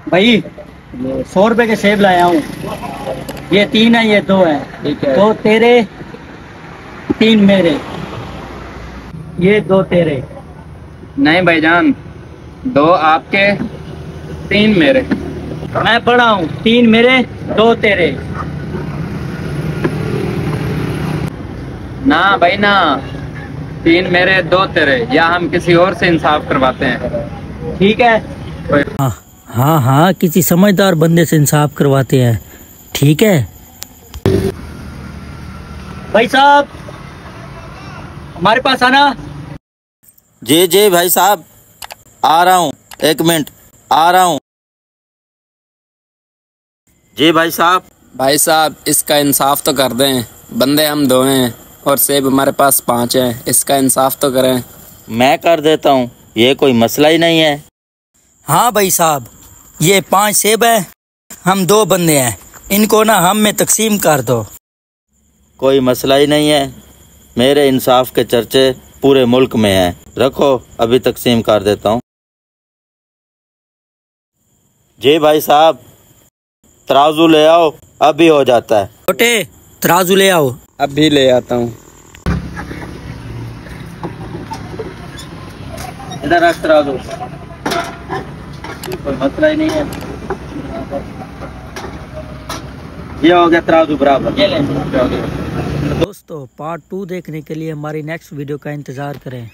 भाई 100 रुपए के सेब लाया हूँ। ये 3 है, ये 2 है। ठीक है। 2 तेरे 3 मेरे, ये 2 तेरे। नहीं भाईजान, 2 आपके 3 मेरे। मैं पढ़ा हूँ 3 मेरे 2 तेरे। ना भाई ना, 3 मेरे 2 तेरे, या हम किसी और से इंसाफ करवाते हैं। ठीक है। हाँ हाँ, किसी समझदार बंदे से इंसाफ करवाते हैं। ठीक है भाई साहब, हमारे पास आना। जी जी भाई साहब, आ रहा हूँ, 1 मिनट आ रहा हूँ। जी भाई साहब। भाई साहब, इसका इंसाफ तो कर दें, बंदे हम 2 हैं और सेब हमारे पास 5 हैं, इसका इंसाफ तो करें। मैं कर देता हूँ, ये कोई मसला ही नहीं है। हाँ भाई साहब, ये 5 सेब है, हम 2 बंदे हैं, इनको ना हम में तकसीम कर दो। कोई मसला ही नहीं है, मेरे इंसाफ के चर्चे पूरे मुल्क में हैं। रखो, अभी तकसीम कर देता हूँ। जी भाई साहब, तराजू ले आओ, अभी हो जाता है। छोटे तराजू ले आओ। अभी ले आता हूँ। इधर रख तराजू, कोई मसला ही नहीं है। ये हो गया तराजू बराबर। ये ले। दोस्तों, पार्ट 2 देखने के लिए हमारी नेक्स्ट वीडियो का इंतज़ार करें।